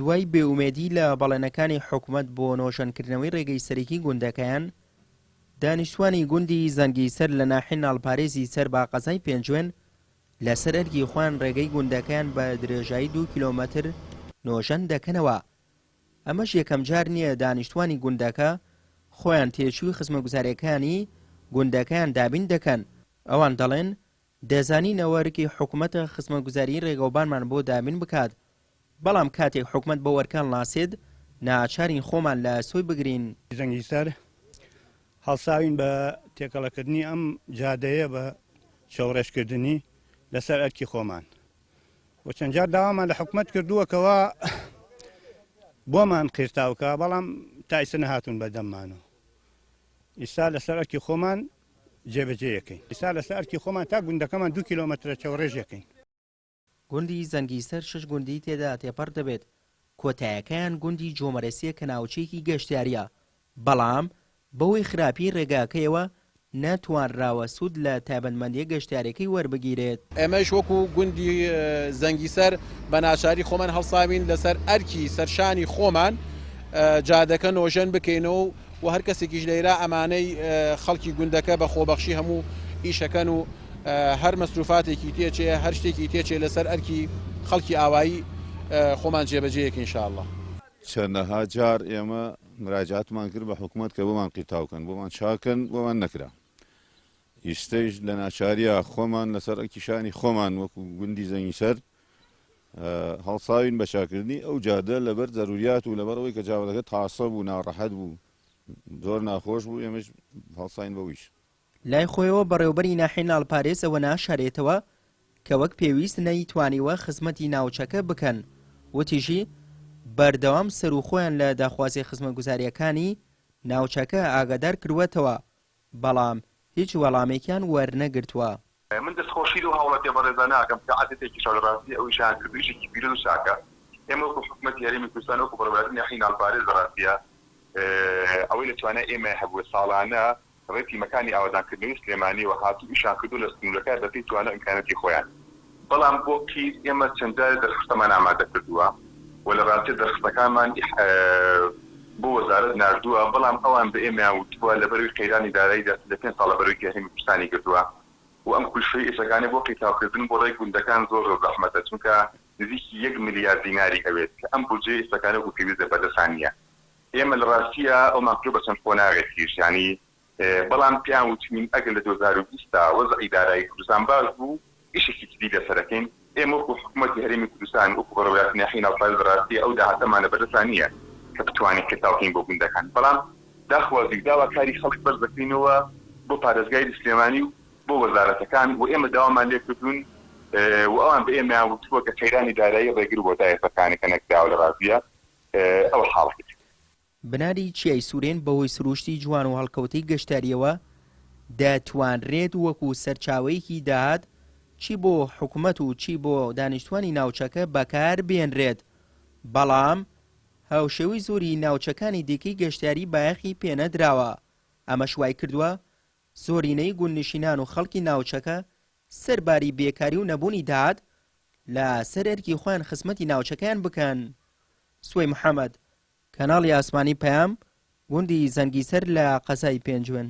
دوای بێئومێدی لە بەڵێنەکانی حکوومەت بۆ نۆشەنکردنەوەی ڕێگەی سەرەکی گوندەکەیان، دانیشتوانی گوندی زەنگیسەر لە ناحیە ناڵپارێزی سەر با قەزای پێنجوێن لەسەر ئەرکی خۆیان ڕێگەی گوندەکەیان بە درێژایی 2 کیلۆمەتر نۆژەن دەکەنەوە. ئەمەش یەکەم جار نییە دانیشتوانی گوندەکە خۆیان تێچووی خزمەتگوزاریەکانی گوندەکەیان دابین دەکەن. ئەوان دەڵێن دەزانینەوە ئەرکی حکوومەتە خزمەتگوزاری ڕێگەوبانمان بۆ دابین بکات، بەڵام کاتێک حکوومەت بە وەرکان ڵاسێت ناچارین خۆمان لە سۆی بگرین. زەنگیسەر هەڵساوین بە تێکەڵەکردنی ئەم جادەیە بە شەوڕێژکردنی لەسەر ئەرکی خۆمان و چەند جار داوامان لە حکوومەت کردووەکەوە بۆمان قیرتاوکە، بەڵام تا ئێستا نەهاتوون بەدەممانەوە. ئێستا لەسەر ئەرکی خۆمان جێبەجێ یەکەین. ئێستا لەسەر ئەرکی خۆمان تا گوندەکەمان 2 کیلۆمەترە چاوڕێژ یەکەین. گوندی زەنگیسەر 6 گوندی تێدا تێپەڕ دەبێت. کۆتایەکەیان گوندی جۆمەرەسیە کە ناوچەیەکی گەشتیاریە، بەڵام بەوەی خراپی ڕێگاکەیەوە ناتوانراوە سوود لە تایبەتمەندیە گەشتیارەکەی وەربگیرێت. ئێمەش وەکو گوندی زەنگیسەر بە ناچاری خۆمان هەڵساوین لەسەر ئەرکی سەرشانی خۆمان جادەکە نۆژەن بکەینەوە و هەر کەسێکیش لەیرا ئەمانەی خەڵکی گوندەکە بە خۆبەخشی هەموو ئیشەکەن و هەر مەسروفاتێکی تێچێ هەر شتێکی تێچێ لەسەر ئەرکی خەڵکی ئاوایی خۆمان جێبەجێیەکەین ئینشاءالله. چەندەها جار ئێمە مراجعاتمان کرد بە حکوومەت کە بۆمان قیتاوکەن، بۆمان چاکەن، بۆمان نەکرا. ئیشتەیش لە ناچاریە خۆمان لەسەر ئەرکیشانی خۆمان وەکو گوندی زەنگیسەر هەڵساوین بە چاکردنی ئەو جادە لەبەر زەروریات و لەبەرەوەی کە جاوەدەکە تاسە بوو، ناڕەحەت بوو، زۆر ناخۆش بوو، ئێمەش هەڵساین بەویش. لای خۆیەوە بەڕێوەبەری ناحیە ناڵپارێز ئەوە ناشارێتەوە کە وەک پێویست نەیتوانیوە خزمەتی ناوچەکە بکەن، وتیژی بەردەوام سەرخۆیان لە داخوازی خزمەتگوزاریەکانی ناوچەکە ئاگادار کردوەتەوە، بەڵام هیچ وەڵامێکیان وەرنەگرتووە. من دەستخۆشی و هەوڵەتی بەڕێزانەکەم کە عادەتێکی شەڕاستی ئەوی شان کردویشێکی بیرون و ساکە. ئێمە وەکو حکوومەتی هەرێمی کوردستان وەکو بەڕێوەبەری ناحیە ناڵپارێز ڕاستیە ئەوەی لەتوانای ئێمە هەبووە ساڵانە ڕێتی مەکانی ئاوادانکردنەوەی سلێمانی و هاتوو ئیشان کردو لە سنوورەکە بەپێی توانە ئیمکانەتی خۆیان. بەڵام بۆ پیر ئێمە چەندجار دەرخستەمان ئامادە کردووە و لە ڕاستی دەرخستەکانمان بۆ وەزارەت ناردووە، بەڵام ئەوان بە ئێمەیان وتووە لەبەروی قەیرانی دارایی لە 5 ساڵ لەبەروی هەرێمی کوردستانی کردووە و ئەم کوششەی ئێسەکانی بۆ قیتاوکردن بۆ ڕێی گوندەکان زۆر زەحمەتە، چونکە نزیکی 1 ملیارد دیناری ئەوێت کە ئەم بودجێ ئێسەکانە وەکو پێویستە بەدەستان نییە. ئێمە لە ڕاستیە ئەومان کرد بە چەند خۆ ناغێتیش، یعنی بەڵام پیان وتین ئەگەر لە 2020 وەزعی دارایی کوردستان باش بوو ئیشێکی جدی لەسەرەکەین. ئێمە وەکو حکوومەتی هەرێمی کوردستان وەکو بەڕێوەبەری ناحیە ناڵپارێز ڕاستی ئەو داهاتەمانە بەدەستان نییە کە بتوانین قیتاوکەین بۆ گوندەکان، بەڵام داخوازی داوا کاری خەڵک بەرز دەکەینەوە بۆ پارێزگای سلێمانی و بۆ وەزارەتەکان و ئێمە داوامان لێ کردوون و ئەوان بە ئێمەیان وتووە کە قەیرانی دارایی ڕێگر بۆ دایەفەکانی کە نەکراوە لە ڕاستیە ئەوە حاڵەکەت. بناری چیای سوورێن بەهۆی سروشتی جوان و هەڵکەوتەی گەشتاریەوە دەتوانرێت وەکو سەرچاوەیەکی داهات چی بۆ حکوومەت و چی بۆ دانیشتوانی ناوچەکە بەکار بێنرێت، بەڵام هاوشێوەی زۆری ناوچەکانی دیکەی گەشتیاری بایەخی پێنەدراوە. ئەمە شوای کردووە زۆرینەی گوندنشینان و خەڵکی ناوچەکە سەرباری بێکاری و نەبوونی داهات لە سەر ئەرکی خۆیان خزمەتی ناوچەکەیان بکەن. سوێی محەممەد، کەناڵی ئاسمانی پەیام، گوندی زەنگیسەر لە قەزای پێنجوێن.